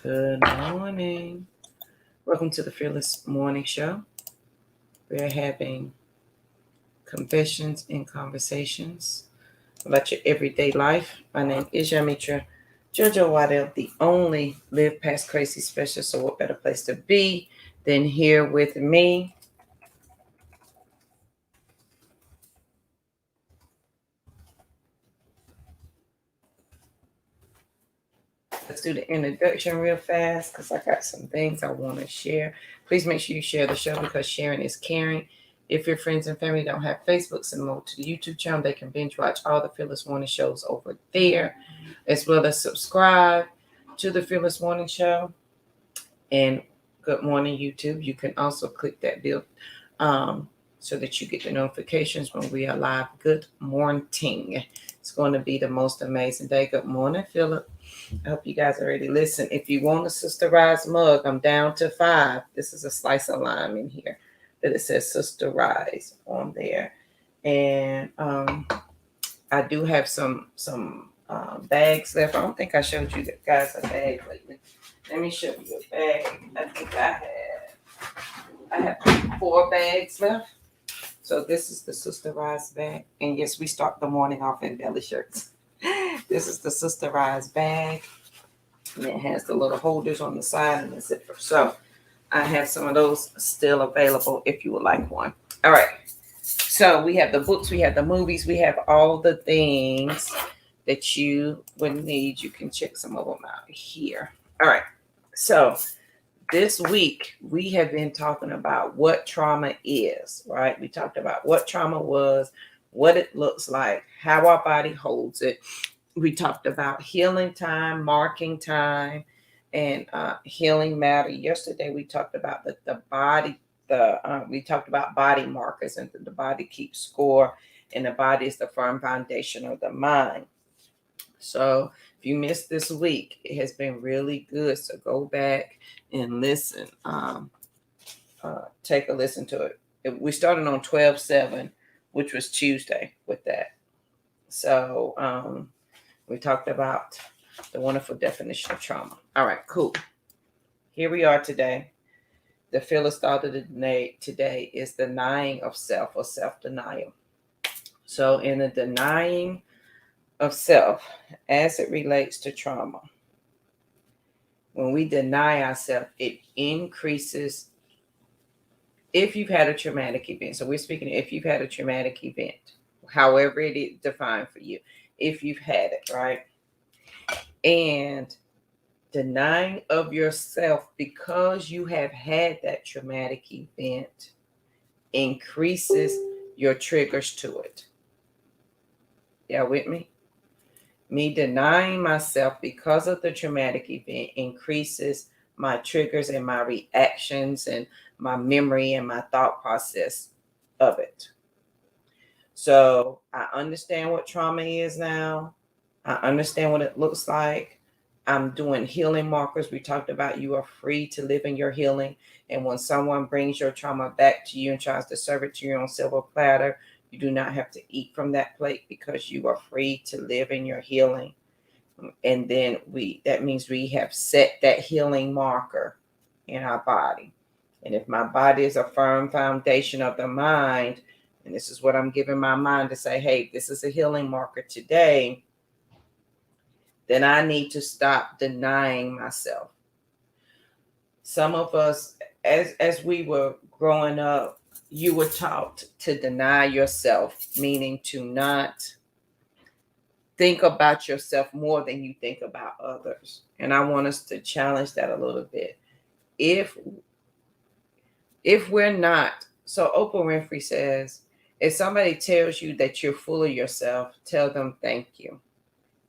Good morning. Welcome to the Fearless Morning Show. We're having confessions and conversations about your everyday life. My name is Yamitra Jojo Waddell, the only Live Past Crazy specialist. So, what better place to be than here with me? Let's do the introduction real fast because I got some things I want to share. Please make sure you share the show because sharing is caring. If your friends and family don't have Facebook, send them over to the YouTube channel. They can binge watch all the Fearless Morning shows over there, as well as subscribe to the Fearless Morning Show. And good morning, YouTube. You can also click that bell so that you get the notifications when we are live. Good morning. It's going to be the most amazing day. Good morning, Philip. I hope you guys already listen. If you want a Sister Rise mug, I'm down to 5. This is a slice of lime in here that it says Sister Rise on there. And I do have some bags left. I don't think I showed you guys a bag lately. Let me show you a bag. I think I have 4 bags left. So this is the Sister Rise bag. And yes, we start the morning off in belly shirts. This is the Sister Rise bag. And it has the little holders on the side and the zipper. So I have some of those still available if you would like one. All right. So we have the books, we have the movies, we have all the things that you would need. You can check some of them out here. All right. So this week we have been talking about what trauma is, right? We talked about what trauma was, what it looks like, how our body holds it. We talked about healing time, marking time, and healing matter. Yesterday we talked about the body. We talked about body markers and the body keeps score, and the body is the firm foundation of the mind. So if you missed this week, it has been really good. So go back and listen. Take a listen to it. We started on 12/7, which was Tuesday with that. So we talked about the wonderful definition of trauma. All right, cool. Here we are today. The fearless thought of the day today is denying of self or self-denial. So in the denying of self as it relates to trauma, when we deny ourselves, it increases if you've had a traumatic event. So we're speaking if you've had a traumatic event, however it is defined for you, if you've had it, right? And denying of yourself because you have had that traumatic event increases your triggers to it. Y'all with me? Me denying myself because of the traumatic event increases my triggers and my reactions and my memory and my thought process of it. So I understand what trauma is now. I understand what it looks like. I'm doing healing markers. We talked about you are free to live in your healing. And when someone brings your trauma back to you and tries to serve it to you on silver platter, you do not have to eat from that plate because you are free to live in your healing. And then that means we have set that healing marker in our body. And if my body is a firm foundation of the mind, and this is what I'm giving my mind to say, hey, this is a healing marker today, then I need to stop denying myself. Some of us, as we were growing up, you were taught to deny yourself, meaning to not think about yourself more than you think about others. And I want us to challenge that a little bit. If we're not, so Oprah Winfrey says, if somebody tells you that you're full of yourself, tell them thank you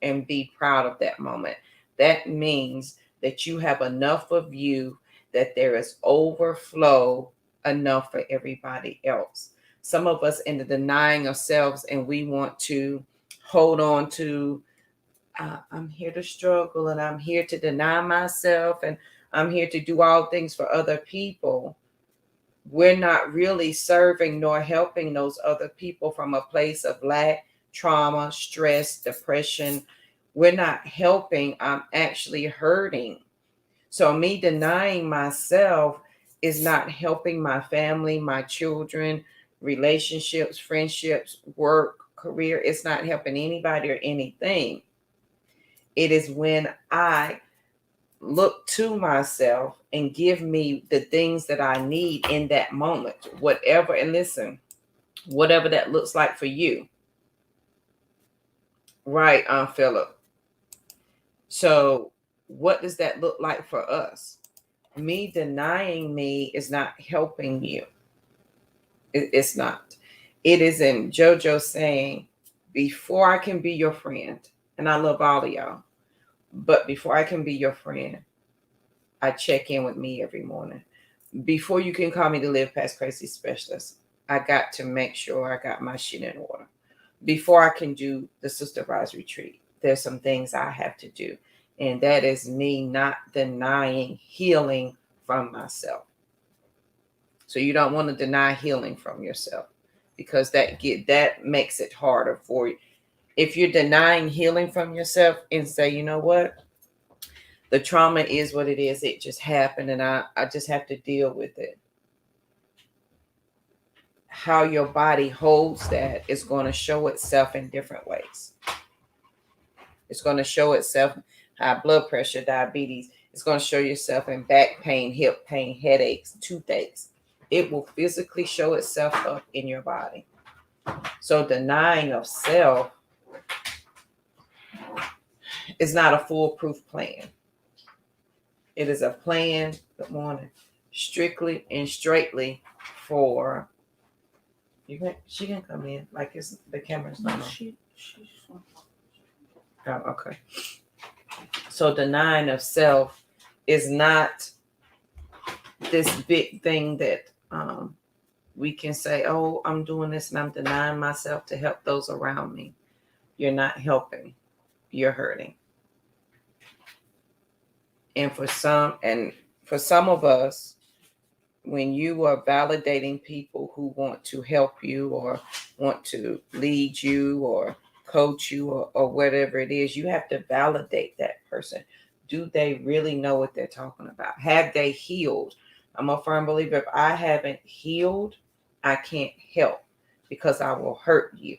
and be proud of that moment. That means that you have enough of you, that there is overflow enough for everybody else. Some of us in the denying ourselves, and we want to hold on to, I'm here to struggle and I'm here to deny myself and I'm here to do all things for other people. We're not really serving nor helping those other people from a place of lack, trauma, stress, depression. We're not helping. I'm actually hurting. So me denying myself is not helping my family, my children, relationships, friendships, work, career. It's not helping anybody or anything. It is when I look to myself and give me the things that I need in that moment, whatever. And listen, whatever that looks like for you. Right, Philip. So, what does that look like for us? Me denying me is not helping you. It's not. It is in JoJo saying, before I can be your friend, and I love all of y'all, but before I can be your friend, I check in with me every morning. Before you can call me the Live Past Crazy Specialist, I got to make sure I got my shit in order. Before I can do the Sister Rise Retreat, there's some things I have to do. And that is me not denying healing from myself. So you don't want to deny healing from yourself, because that makes it harder for you. If you're denying healing from yourself and say, you know what, the trauma is what it is, it just happened and I just have to deal with it. How your body holds that is going to show itself in different ways. It's going to show itself high blood pressure, diabetes. It's going to show yourself in back pain, hip pain, headaches, toothaches. It will physically show itself up in your body. So denying of self is not a foolproof plan. It is a plan, good morning, strictly and straightly for she can come in like it's the camera's not on. Oh, okay. So denying of self is not this big thing that we can say, oh, I'm doing this and I'm denying myself to help those around me. You're not helping. You're hurting. And for some of us, when you are validating people who want to help you or want to lead you or coach you or whatever it is, you have to validate that person. Do they really know what they're talking about? Have they healed? I'm a firm believer, if I haven't healed, I can't help, because I will hurt you.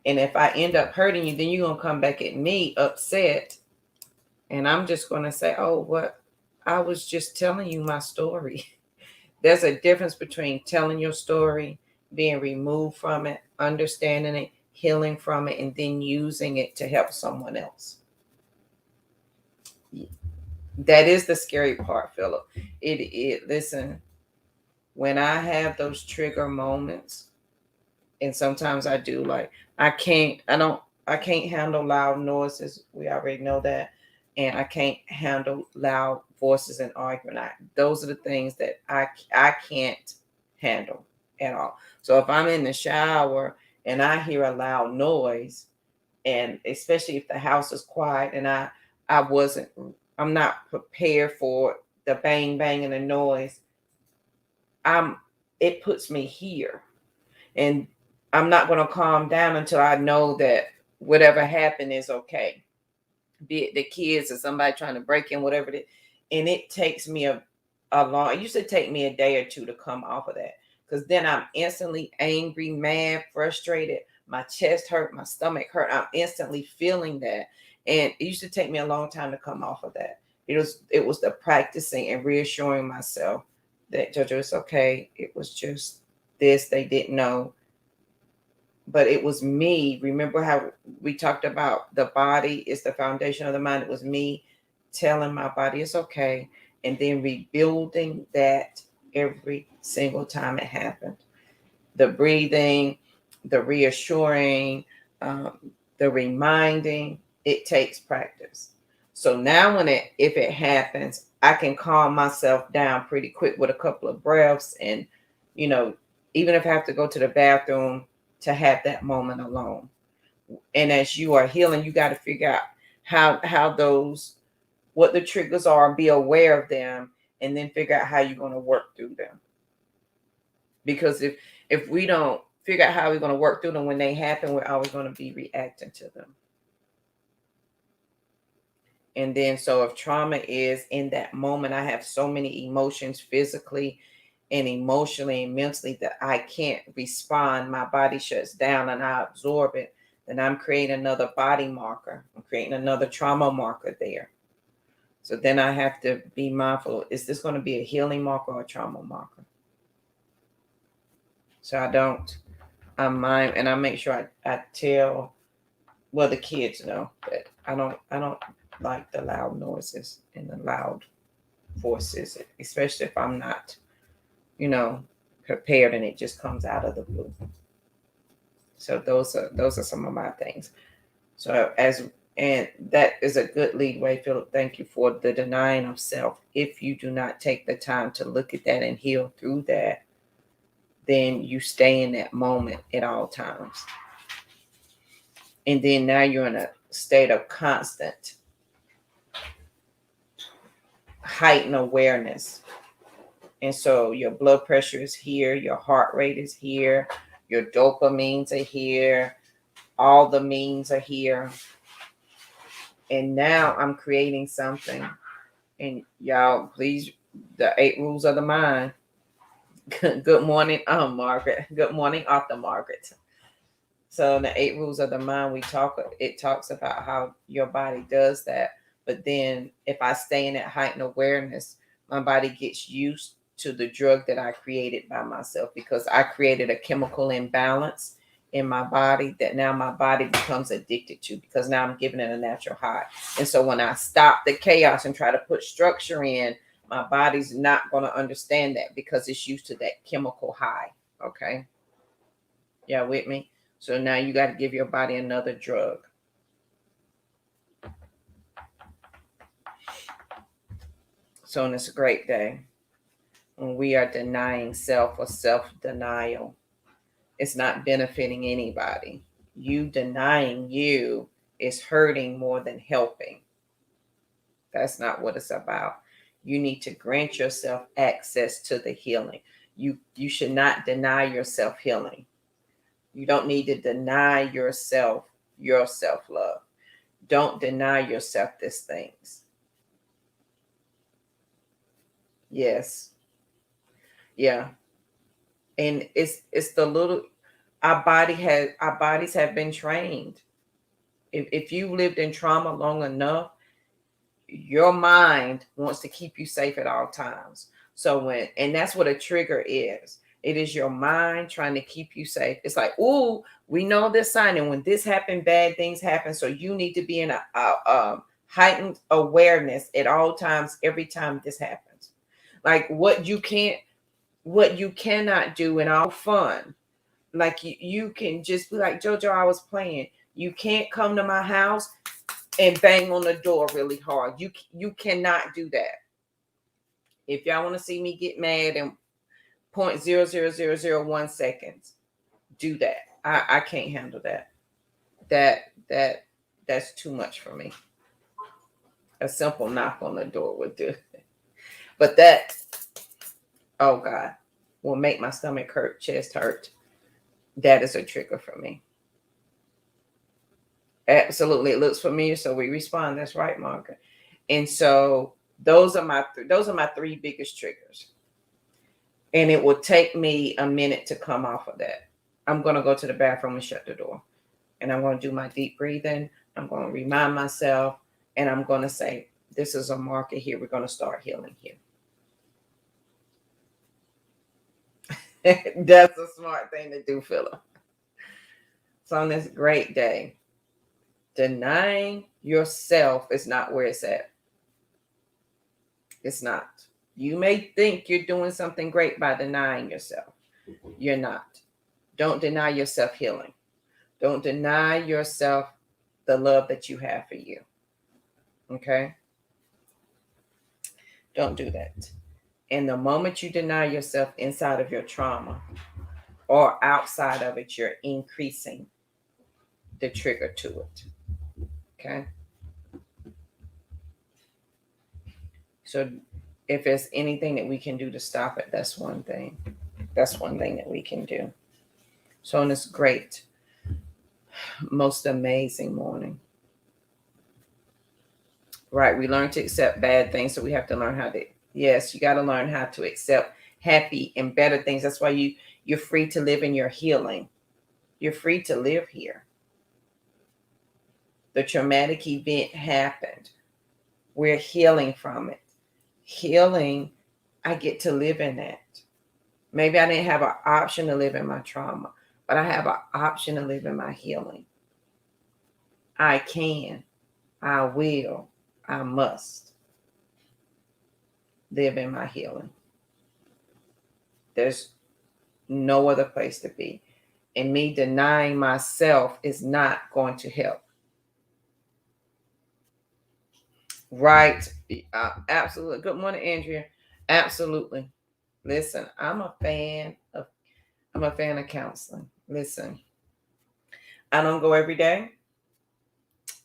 And if I end up hurting you, then you're going to come back at me upset. And I'm just going to say, oh, what? I was just telling you my story. There's a difference between telling your story, being removed from it, understanding it, healing from it, and then using it to help someone else. That is the scary part, Philip. Listen, when I have those trigger moments, and sometimes I do, like I can't handle loud noises. We already know that. And I can't handle loud voices and argument. Those are the things that I can't handle at all. So if I'm in the shower and I hear a loud noise, and especially if the house is quiet and I'm not prepared for the bang bang and the noise, it puts me here. And I'm not going to calm down until I know that whatever happened is okay. Be it the kids or somebody trying to break in, whatever it is. And it takes me it used to take me a day or two to come off of that. Because then I'm instantly angry, mad, frustrated. My chest hurt, my stomach hurt. I'm instantly feeling that. And it used to take me a long time to come off of that. It was the practicing and reassuring myself that, JoJo, it's okay. It was just this, they didn't know. But it was me. Remember how we talked about the body is the foundation of the mind? It was me telling my body it's okay, and then rebuilding that every single time it happened. The breathing, the reassuring, the reminding, it takes practice. So now if it happens, I can calm myself down pretty quick with a couple of breaths. And, even if I have to go to the bathroom, to have that moment alone. And as you are healing, you got to figure out what the triggers are, be aware of them, and then figure out how you're going to work through them. Because if we don't figure out how we're going to work through them when they happen, we're always going to be reacting to them. And then, so if trauma is in that moment, I have so many emotions physically and emotionally and mentally that I can't respond. My body shuts down and I absorb it. Then I'm creating another body marker. I'm creating another trauma marker there. So then I have to be mindful. Is this going to be a healing marker or a trauma marker? So I'm mind, and I make sure I tell, well, the kids know that I don't like the loud noises and the loud voices, especially if I'm not, prepared and it just comes out of the blue. So those are some of my things. So and that is a good lead way, Philip. Thank you for the denying of self. If you do not take the time to look at that and heal through that, then you stay in that moment at all times. And then now you're in a state of constant heightened awareness. And so your blood pressure is here, your heart rate is here, your dopamines are here, all the means are here. And now I'm creating something. And y'all, please, the 8 rules of the mind. Good morning, Margaret. Good morning, author Margaret. So in the 8 rules of the mind, it talks about how your body does that. But then if I stay in that heightened awareness, my body gets used to the drug that I created by myself, because I created a chemical imbalance in my body that now my body becomes addicted to, because now I'm giving it a natural high. And so when I stop the chaos and try to put structure in, my body's not going to understand that because it's used to that chemical high. Okay. Yeah, with me? So now you got to give your body another drug. So it's a great day when we are denying self or self-denial. It's not benefiting anybody. You denying you is hurting more than helping. That's not what it's about. You need to grant yourself access to the healing. You should not deny yourself healing. You don't need to deny yourself your self-love. Don't deny yourself these things. Yes. Yeah. And it's the little, our bodies have been trained. If you lived in trauma long enough, your mind wants to keep you safe at all times. So and that's what a trigger is. It is your mind trying to keep you safe. It's like, ooh, we know this sign, and when this happened, bad things happen. So you need to be in a heightened awareness at all times, every time this happens. Like what you cannot do in all fun. Like you can just be like, JoJo, I was playing. You can't come to my house and bang on the door really hard. You cannot do that. If y'all want to see me get mad in 0.00001 seconds, do that. I can't handle that. That's too much for me. A simple knock on the door would do. But that, oh God, will make my stomach hurt, chest hurt. That is a trigger for me. Absolutely. It looks familiar, so we respond. That's right, Margaret. And so those are my 3 biggest triggers. And it will take me a minute to come off of that. I'm going to go to the bathroom and shut the door. And I'm going to do my deep breathing. I'm going to remind myself, and I'm going to say, this is a marker here. We're going to start healing here. That's a smart thing to do, Philip. So on this great day, denying yourself is not where it's at. It's not. You may think you're doing something great by denying yourself. You're not. Don't deny yourself healing. Don't deny yourself the love that you have for you. Okay? Don't do that. And the moment you deny yourself inside of your trauma or outside of it, you're increasing the trigger to it. Okay? So if there's anything that we can do to stop it, that's one thing. That's one thing that we can do. So on this great, most amazing morning, Right. We learn to accept bad things. So we have to learn how to, yes, you got to learn how to accept happy and better things. That's why you're free to live in your healing. You're free to live here. The traumatic event happened. We're healing from it. Healing, I get to live in that. Maybe I didn't have an option to live in my trauma, but I have an option to live in my healing. I can, I will, I must live in my healing. There's no other place to be. And me denying myself is not going to help. Right. Absolutely. Good morning, Andrea. Absolutely. Listen, I'm a fan of counseling. Listen, I don't go every day,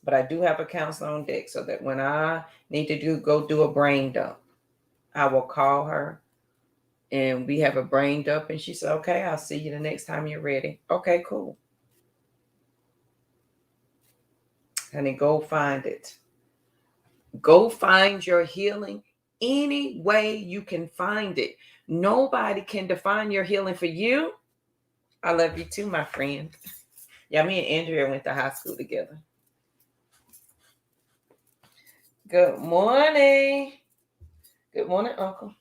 but I do have a counselor on deck so that when I need to go do a brain dump, I will call her and we have a brain dump, and she said, okay, I'll see you the next time you're ready. Okay, cool. Honey, go find it. Go find your healing any way you can find it. Nobody can define your healing for you. I love you too, my friend. Yeah, me and Andrea went to high school together. Good morning. Good morning, Uncle.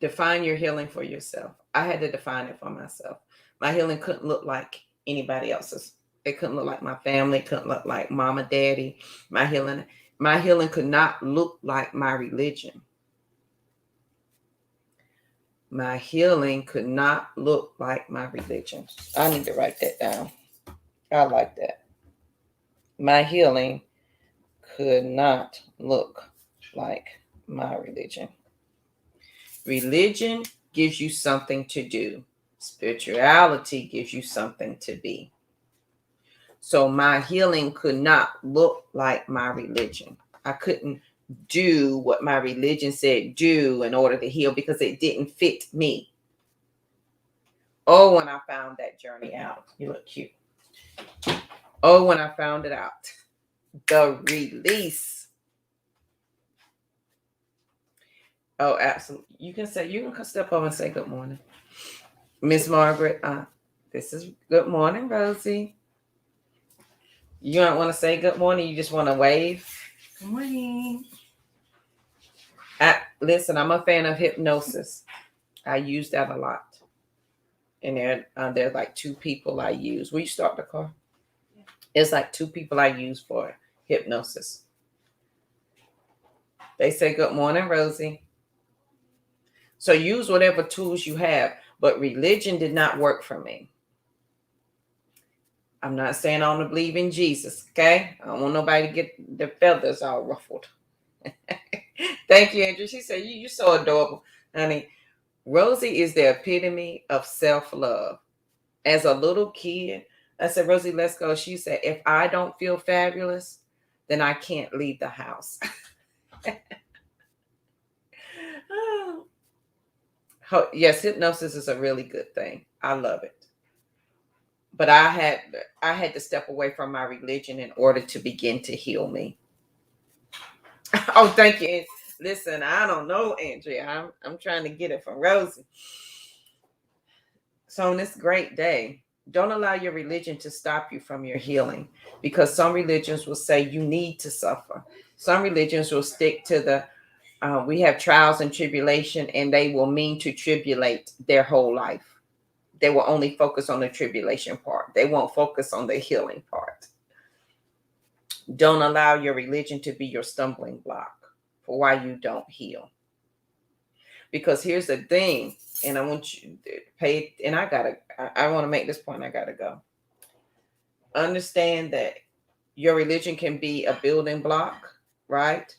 Define your healing for yourself. I had to define it for myself. My healing couldn't look like anybody else's. It couldn't look like my family. It couldn't look like mama, daddy. My healing could not look like my religion. My healing could not look like my religion. I need to write that down. I like that. My healing could not look like my religion. Religion gives you something to do. Spirituality gives you something to be. So my healing could not look like my religion. I couldn't do what my religion said do in order to heal because it didn't fit me. Oh, when I found that journey out. You look cute. Oh, when I found it out. The release. Oh, absolutely. You can step over and say good morning. Miss Margaret, this is good morning, Rosie. You don't want to say good morning, you just want to wave. Good morning. Listen, I'm a fan of hypnosis. I use that a lot. And there are like two people I use. Will you start the car? Yeah. It's like two people I use for hypnosis. They say good morning, Rosie. So use whatever tools you have, but religion did not work for me. I'm not saying I don't believe in Jesus, okay? I don't want nobody to get their feathers all ruffled. Thank you, Andrew. She said, you're so adorable, honey. Rosie is the epitome of self-love. As a little kid, I said, Rosie, let's go. She said, if I don't feel fabulous, then I can't leave the house. Yes, hypnosis is a really good thing. I love it. But I had to step away from my religion in order to begin to heal me. Oh, thank you. Listen, I don't know, Andrea. I'm trying to get it from Rosie. So on this great day, don't allow your religion to stop you from your healing, because some religions will say you need to suffer. Some religions will stick to the we have trials and tribulation, and they will mean to tribulate their whole life. They will only focus on the tribulation part. They won't focus on the healing part. Don't allow your religion to be your stumbling block for why you don't heal. Because here's the thing, and I want you to pay, and I want to make this point, I gotta go. Understand that your religion can be a building block, right?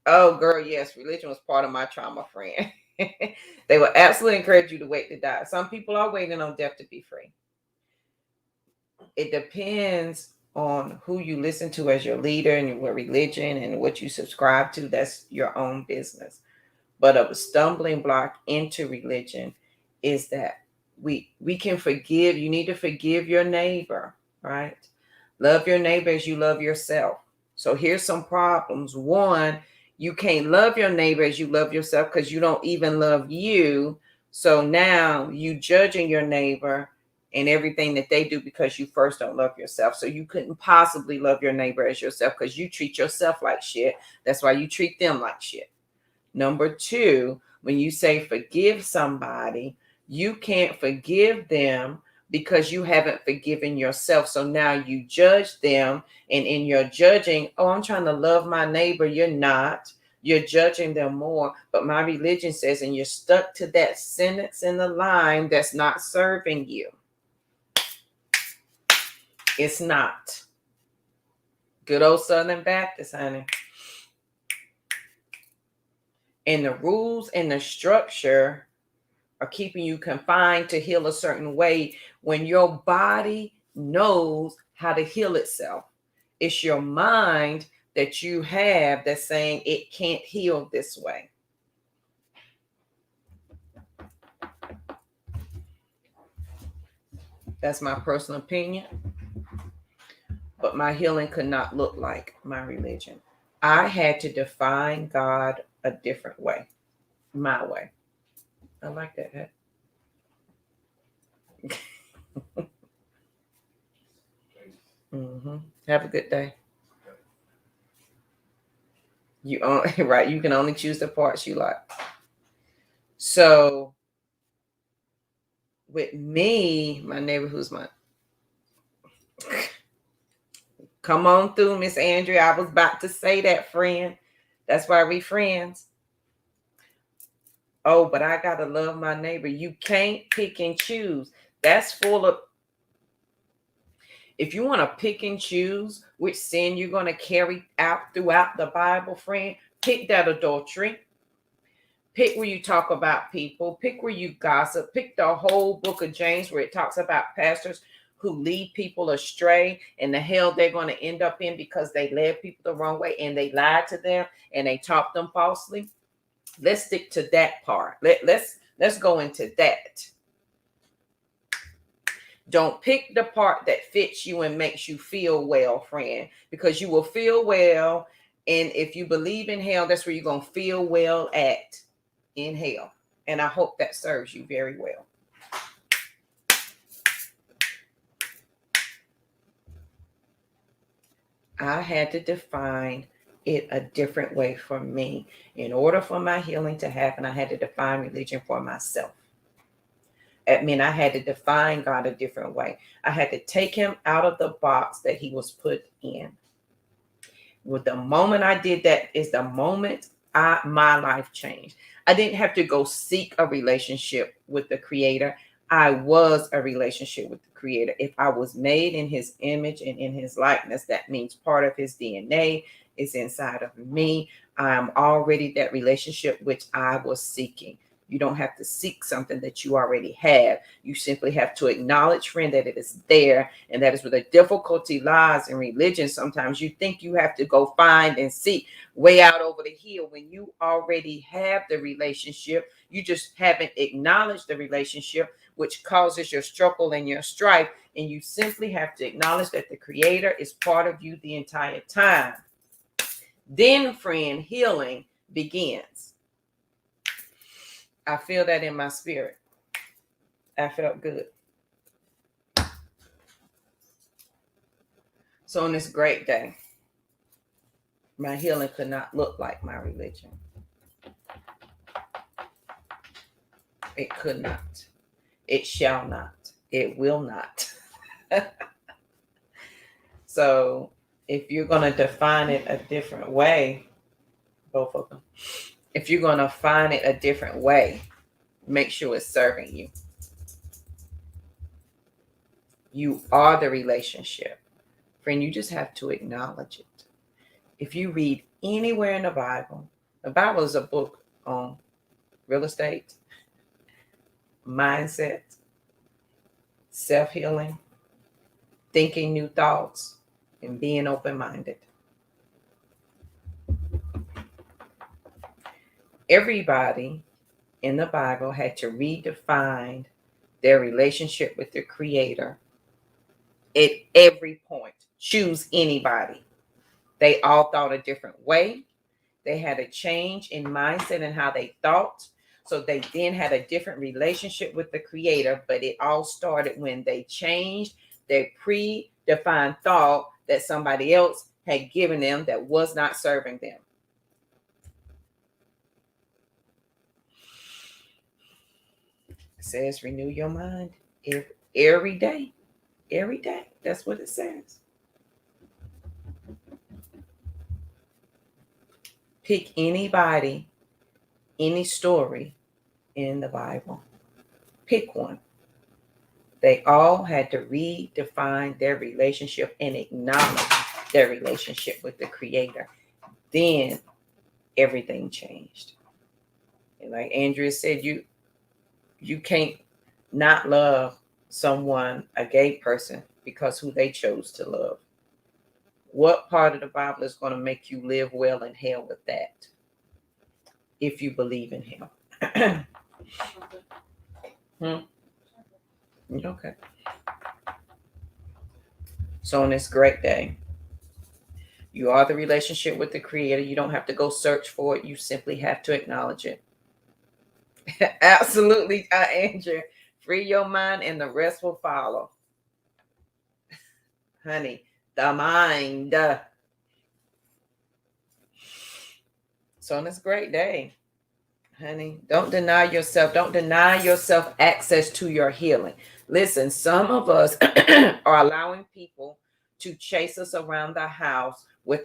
Oh, girl, yes, religion was part of my trauma, friend. They will absolutely encourage you to wait to die. Some people are waiting on death to be free. It depends on who you listen to as your leader and your religion and what you subscribe to. That's your own business. But a stumbling block into religion is that we can forgive. You need to forgive your neighbor, right? Love your neighbor as you love yourself. So here's some problems. One, you can't love your neighbor as you love yourself because you don't even love you. So now you judging your neighbor and everything that they do because you first don't love yourself. So you couldn't possibly love your neighbor as yourself because you treat yourself like shit. That's why you treat them like shit. Number two, when you say forgive somebody, you can't forgive them because you haven't forgiven yourself. So now you judge them. And in your judging, oh, I'm trying to love my neighbor. You're not. You're judging them more. But my religion says, and you're stuck to that sentence in the line that's not serving you. It's not. Good old Southern Baptist, honey. And the rules and the structure are keeping you confined to heal a certain way when your body knows how to heal itself. It's your mind that you have that's saying it can't heal this way. That's my personal opinion. But my healing could not look like my religion. I had to define God a different way, my way. I like that. Mm-hmm. Have a good day. You only right. You can only choose the parts you like. So with me, my neighbor, who's my come on through, Miss Andrea. I was about to say that, friend. That's why we friends. Oh, but I gotta love my neighbor. You can't pick and choose. That's full of. If you want to pick and choose which sin you're going to carry out throughout the Bible, friend, pick that adultery. Pick where you talk about people. Pick where you gossip. Pick the whole book of James where it talks about pastors who lead people astray and the hell they're going to end up in because they led people the wrong way and they lied to them and they taught them falsely. Let's stick to that part. Let's go into that. Don't pick the part that fits you and makes you feel well, friend, because you will feel well. And if you believe in hell, that's where you're going to feel well at, in hell. And I hope that serves you very well. I had to define it a different way for me. In order for my healing to happen, I had to define religion for myself. It meant I had to define God a different way. I had to take him out of the box that he was put in. With the moment I did that is the moment my life changed. I didn't have to go seek a relationship with the Creator. I was a relationship with the Creator. If I was made in his image and in his likeness, that means part of his DNA is inside of me. I'm already that relationship which I was seeking. You don't have to seek something that you already have. You simply have to acknowledge, friend, that it is there. And that is where the difficulty lies in religion. Sometimes you think you have to go find and seek way out over the hill when you already have the relationship. You just haven't acknowledged the relationship, which causes your struggle and your strife. And you simply have to acknowledge that the Creator is part of you the entire time. Then, friend, healing begins. I feel that in my spirit. I felt good. So on this great day, my healing could not look like my religion. It could not. It shall not. It will not. So if you're going to define it a different way, both of them, if you're going to find it a different way, make sure it's serving you. You are the relationship. Friend, you just have to acknowledge it. If you read anywhere in the Bible is a book on real estate, mindset, self-healing, thinking new thoughts, and being open-minded. Everybody in the Bible had to redefine their relationship with the Creator at every point. choose anybody. They all thought a different way. They had a change in mindset and how they thought. So they then had a different relationship with the Creator, but it all started when they changed their predefined thought that somebody else had given them that was not serving them. It says renew your mind every day. Every day. That's what it says. Pick anybody, any story in the Bible. Pick one. They all had to redefine their relationship and acknowledge their relationship with the Creator. Then everything changed. And like Andrea said, you can't not love someone, a gay person, because who they chose to love. What part of the Bible is going to make you live well in hell with that? If you believe in Him. Okay. So on this great day, you are the relationship with the Creator. You don't have to go search for it. You simply have to acknowledge it. Absolutely, Andrew. Free your mind and the rest will follow. Honey, the mind. So on this great day, honey, don't deny yourself. Don't deny yourself access to your healing. Listen, some of us are allowing people to chase us around the house with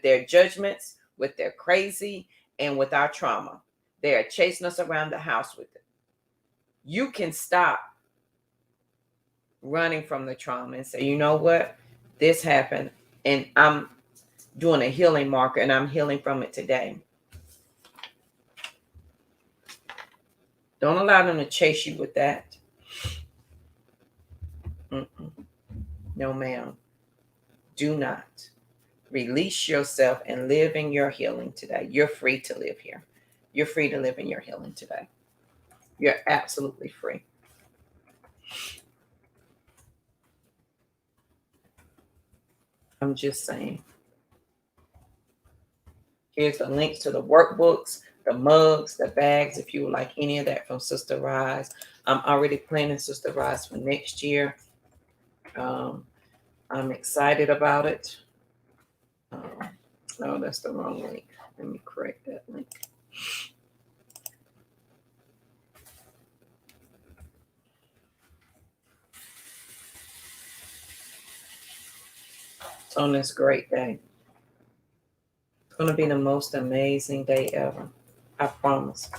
their judgments, with their crazy, and with our trauma. They are chasing us around the house with it. You can stop running from the trauma and say, you know what? This happened, and I'm doing a healing marker, and I'm healing from it today. Don't allow them to chase you with that. No, ma'am. Do not. Release yourself and live in your healing today. You're free to live here. You're free to live in your healing today. You're absolutely free. I'm just saying. Here's the links to the workbooks, the mugs, the bags, if you would like any of that from Sister Rise. I'm already planning Sister Rise for next year. I'm excited about it. Oh, that's the wrong link. Let me correct that link. It's on this great day. It's going to be the most amazing day ever. I promise.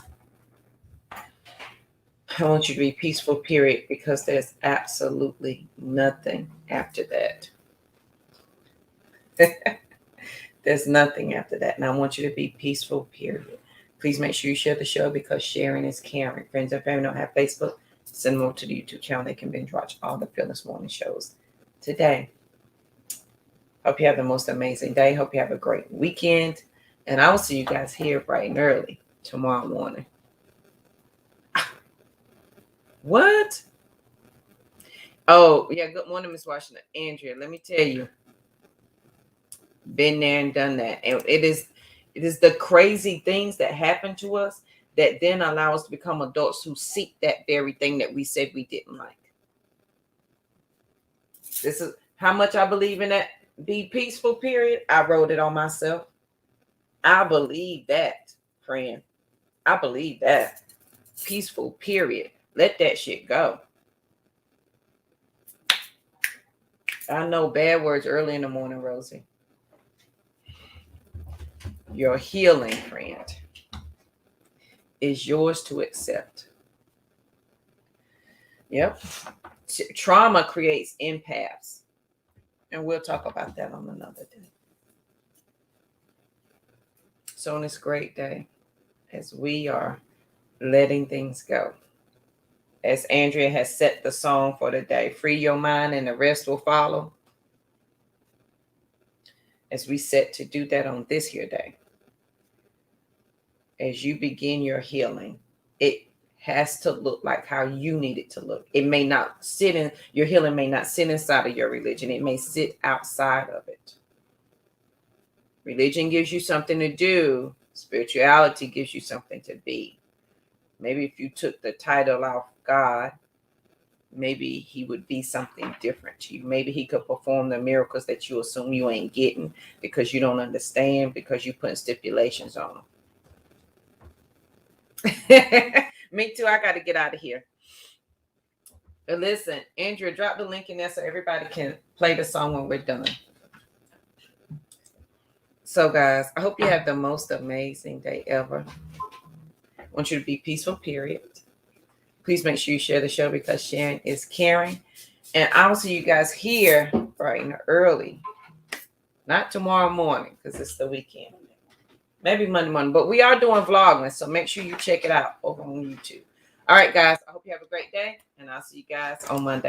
I want you to be peaceful, period, because there's absolutely nothing after that. There's nothing after that. And I want you to be peaceful, period. Please make sure you share the show because sharing is caring. Friends and family don't have Facebook. Send them over to the YouTube channel. They can binge watch all the Fearless Morning shows today. Hope you have the most amazing day. Hope you have a great weekend. And I will see you guys here bright and early tomorrow morning. What? Oh, yeah. Good morning, Miss Washington. Andrea, let me tell you. Been there and done that. And it is the crazy things that happen to us that then allow us to become adults who seek that very thing that we said we didn't like. This is how much I believe in that. Be peaceful, period. I wrote it on myself. I believe that, friend. I believe that. Peaceful, period. Let that shit go. I know bad words early in the morning, Rosie. Your healing, friend, is yours to accept. Yep. Trauma creates empaths. And we'll talk about that on another day. So on this great day, as we are letting things go, as Andrea has set the song for the day, free your mind and the rest will follow. As we set to do that on this here day, as you begin your healing, it has to look like how you need it to look. It may not sit in your healing, may not sit inside of your religion. It may sit outside of it. Religion gives you something to do. Spirituality gives you something to be. Maybe if you took the title off God, maybe he would be something different to you. Maybe he could perform the miracles that you assume you ain't getting because you don't understand, because you putting stipulations on them. Me too. I got to get out of here. But listen, Andrea, drop the link in there so everybody can play the song when we're done. So, guys, I hope you have the most amazing day ever. I want you to be peaceful, period. Please make sure you share the show because sharing is caring. And I'll see you guys here bright and early. Not tomorrow morning because it's the weekend. Maybe Monday morning. But we are doing vlogging, so make sure you check it out over on YouTube. All right, guys. I hope you have a great day, and I'll see you guys on Monday.